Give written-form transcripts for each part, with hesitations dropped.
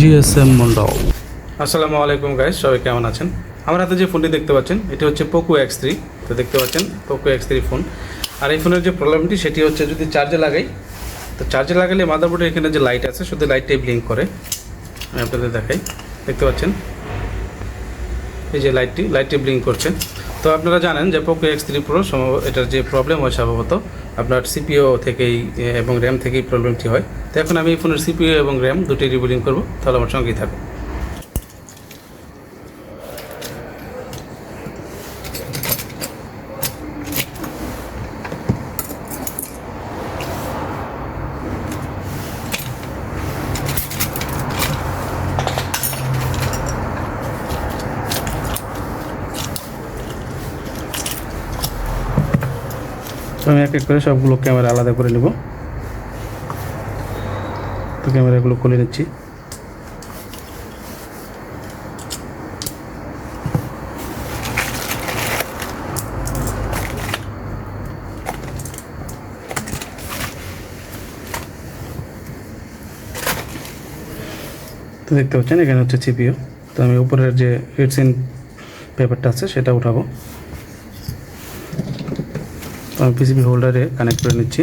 GSM Mondal. আসসালামু আলাইকুম guys, সবাই কেমন আছেন? আমার হাতে যে ফোনটি দেখতে পাচ্ছেন এটি হচ্ছে পোকো X3। তো দেখতে পাচ্ছেন পোকো X3 ফোন। আর এই ফোনের যে প্রবলেমটি সেটি হচ্ছে যদি চার্জে লাগাই, তো চার্জে লাগালে মাদারবোর্ডের এখানে যে লাইট আছে শুধু লাইটটাই ব্লিঙ্ক করে। আমি আপনাদের দেখাই, দেখতে পাচ্ছেন এই যে লাইটটি ব্লিঙ্ক করছে। তো আপনারা জানেন যে পোকো X3 Pro এটার যে প্রবলেম হয় স্বভাবত আপনার সিপিইউ থেকেই এবং র্যাম থেকেই প্রবলেমটি হয়। তো এখন আমি এই ফোনের সিপিইউ এবং র্যাম দুটোই রিবুটিং করব, তাহলে আমার সঙ্গেই থাকুন। তো আমি এক এক করে সবগুলো ক্যামেরা আলাদা করে নেব। তো ক্যামেরাগুলো খুলে নিচ্ছি। তো দেখতে পাচ্ছেন এখানে হচ্ছে সিপিইউ। তো আমি উপরের যে হিটসিন পেপারটা আছে সেটা উঠাবো। তো আমি পিসিবি হোল্ডারে কানেক্ট করে নিচ্ছি।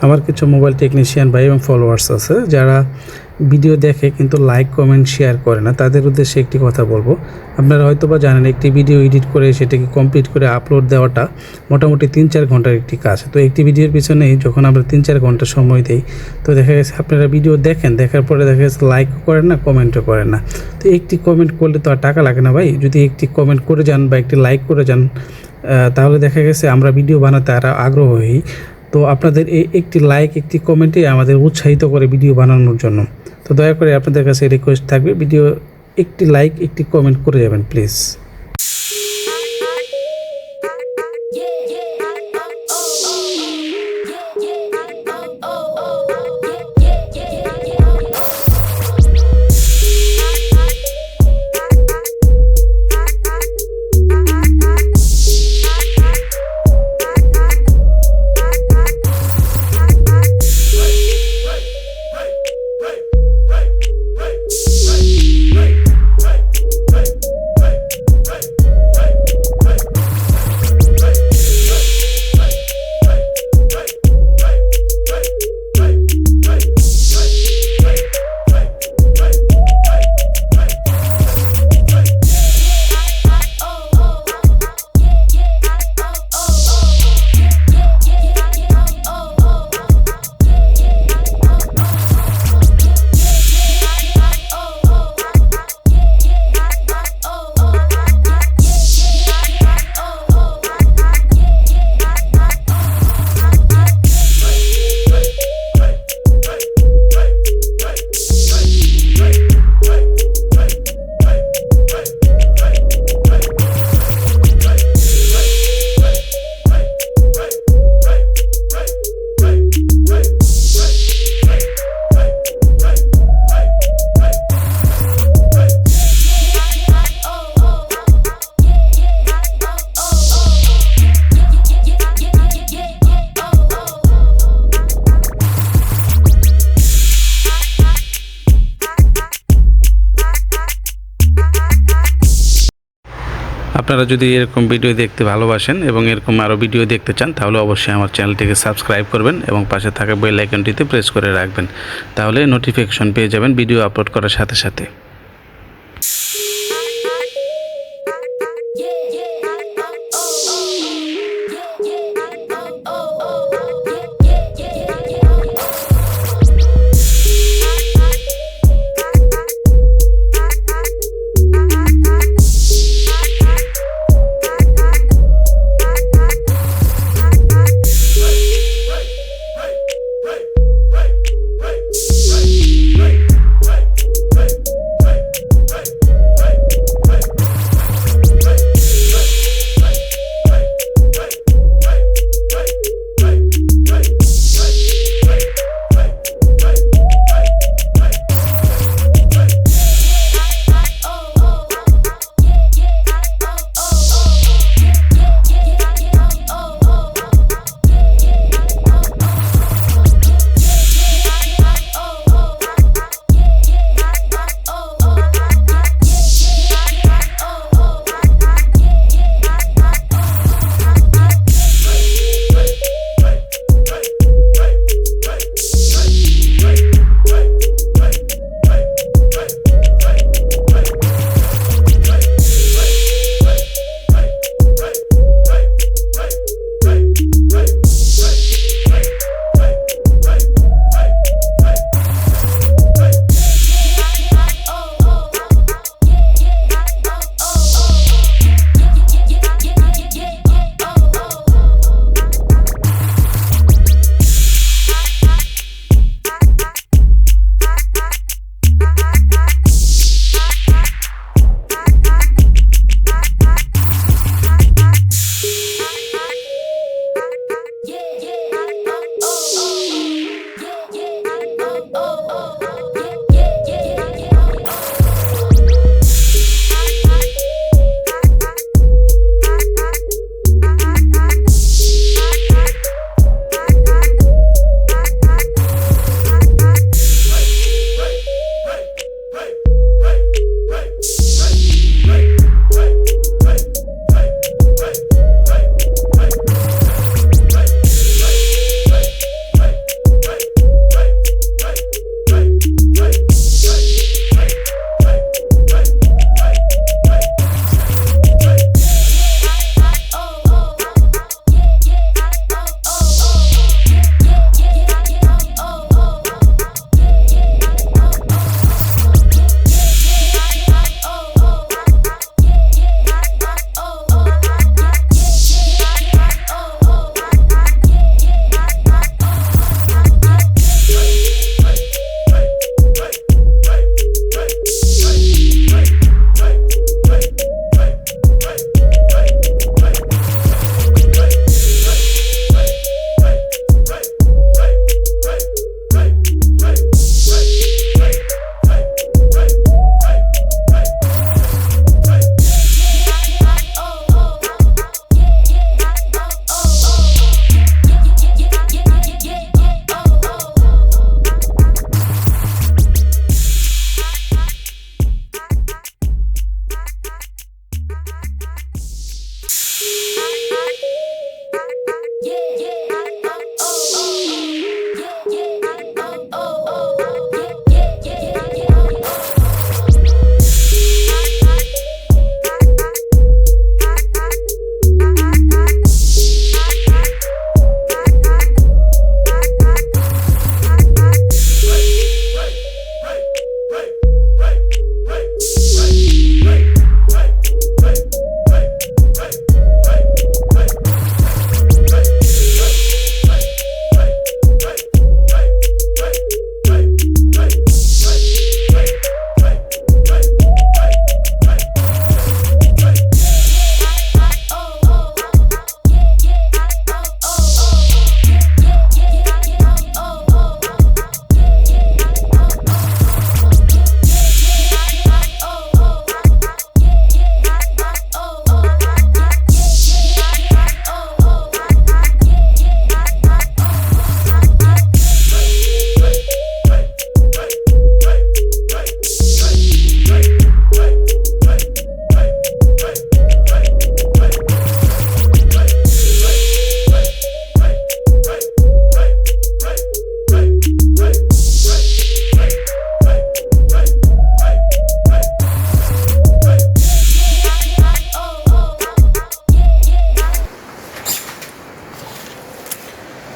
আমার কিছু মোবাইল টেকনিশিয়ান ভাই এবং ফলোয়ার্স আছে যারা ভিডিও দেখে কিন্তু লাইক কমেন্ট শেয়ার করে না। তাদের উদ্দেশ্যে একটি কথা বলবো, আপনারা হয়তো বা জানেন একটি ভিডিও এডিট করে সেটাকে কমপ্লিট করে আপলোড দেওয়াটা মোটামুটি 3-4 ঘন্টার একটি কাজ। তো একটি ভিডিওর পিছনেই যখন আমরা 3-4 ঘন্টা সময় দিই, তো দেখা গেছে আপনারা ভিডিও দেখেন, দেখার পরে দেখা গেছে লাইকও করেন না, কমেন্টও করেন না। তো একটি কমেন্ট করলে তো আর টাকা লাগে না ভাই। যদি একটি কমেন্ট করে যান বা একটি লাইক করে যান, তাহলে দেখা গেছে আমরা ভিডিও বানাতে আর আগ্রহ হই। তো আপনাদের এই একটি লাইক একটি কমেন্টে আমাদের উৎসাহিত করে ভিডিও বানানোর জন্য। তো দয়া করে আপনাদের কাছে রিকোয়েস্ট থাকবে, ভিডিও একটি লাইক একটি কমেন্ট করে যাবেন প্লিজ। আপনারা যদি এরকম ভিডিও দেখতে ভালোবাসেন এবং এরকম আরও ভিডিও দেখতে চান, তাহলে অবশ্যই আমার চ্যানেলটিকে সাবস্ক্রাইব করবেন এবং পাশে থাকা বেল আইকনটিতে প্রেস করে রাখবেন। তাহলে নোটিফিকেশন পেয়ে যাবেন ভিডিও আপলোড করার সাথে সাথে।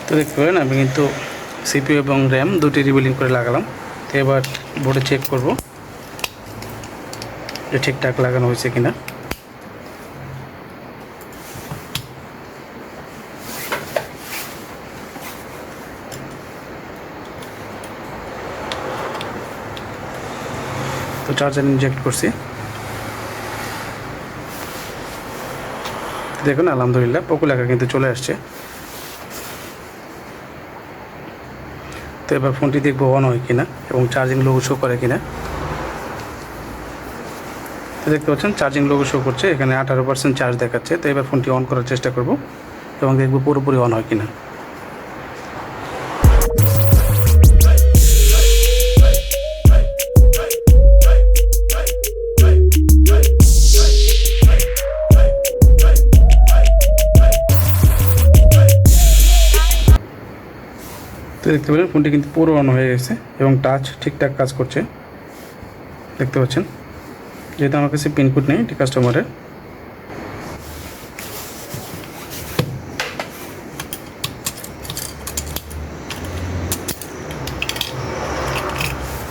তো দেখতে পারেন আমি কিন্তু সিপিইউ এবং র্যাম দুটি রিবিলিং করে লাগালাম। তো এবার বোর্ডে চেক করব যে ঠিকঠাক লাগানো হয়েছে কিনা। তো চার্জার ইনজেক্ট করছি, দেখুন আলহামদুলিল্লাহ পোকো লেখা কিন্তু চলে আসছে। তো এবার ফোনটি দেখবো অন হয় কিনা এবং চার্জিং লোগো শো করে কিনা। তো দেখতে পাচ্ছেন চার্জিং লোগো শো করছে, এখানে 18% চার্জ দেখাচ্ছে। তো এবার ফোনটি অন করার চেষ্টা করব এবং দেখব পুরোপুরি অন হয় কিনা। তো দেখতে পেলেন ফোনটি কিন্তু পুরো অন হয়ে গেছে এবং টাচ ঠিকঠাক কাজ করছে, দেখতে পাচ্ছেন। যেহেতু আমার কাছে পিনকোড নেই এটি কাস্টমারের।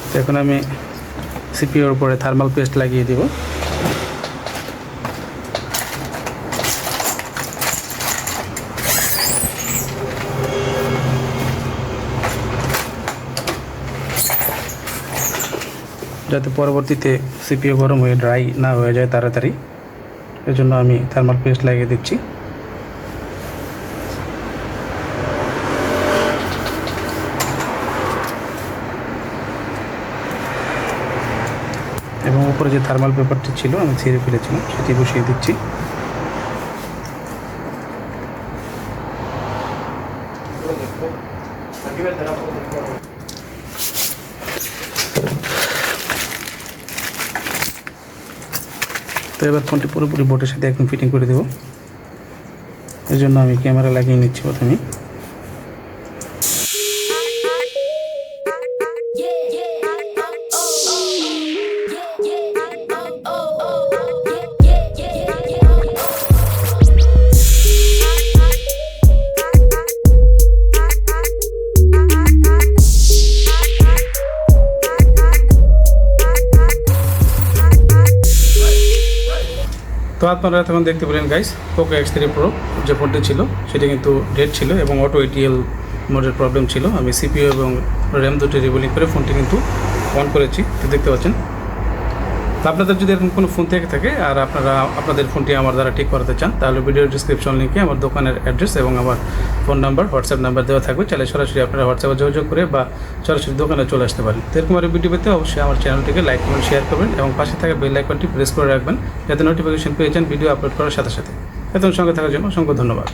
তো এখন আমি সিপিইউর উপরে থার্মাল পেস্ট লাগিয়ে দেব। যাতে পরবর্তীতে সিপিইউ গরম হয়ে ড্রাই না হয়ে যায় তাড়াতাড়ি, এর জন্য আমি থার্মাল পেস্ট লাগিয়ে দিচ্ছি। এবং উপরে যে থার্মাল পেপারটি ছিল আমি ছিঁড়ে ফেলেছিলাম সেটি বসিয়ে দিচ্ছি। তো এবার ফোনটি পুরোপুরি বোর্ডের সাথে একদম ফিটিং করে দেবো। এর জন্য আমি ক্যামেরা লাগিয়ে নিচ্ছি প্রথমে। তো আপনারা তখন দেখতে পেলেন গাইস, পোকো X3 Pro যে ফোনটি ছিল সেটি কিন্তু ডেড ছিল এবং অটো ETL মোডের প্রবলেম ছিল। আমি সিপিইউ এবং র্যাম দুটি রিবুলিং করে ফোনটি কিন্তু অন করেছি, তো দেখতে পাচ্ছেন। তো আপনাদের যদি এরকম কোনো ফোন থেকে থাকে আর আপনারা আপনাদের ফোনটি আমার দ্বারা ঠিক করাতে চান, তাহলে ভিডিওর ডিসক্রিপশন লিঙ্কে আমার দোকানের অ্যাড্রেস এবং আমার ফোন নাম্বার, হোয়াটসঅ্যাপ নাম্বার দেওয়া থাকবে। চাইলে সরাসরি আপনারা হোয়াটসঅ্যাপে যোগাযোগ করে বা সরাসরি দোকানে চলে আসতে পারেন। তো এরকম আরও ভিডিও পেতে অবশ্যই আমার চ্যানেলটিকে লাইক কমেন্ট শেয়ার করবেন এবং পাশে থাকা বেল আইকনটি প্রেস করে রাখবেন যাতে নোটিফিকেশন পেয়ে যান ভিডিও আপলোড করার সাথে সাথে। এতক্ষণ সঙ্গে থাকার জন্য অসংখ্য ধন্যবাদ।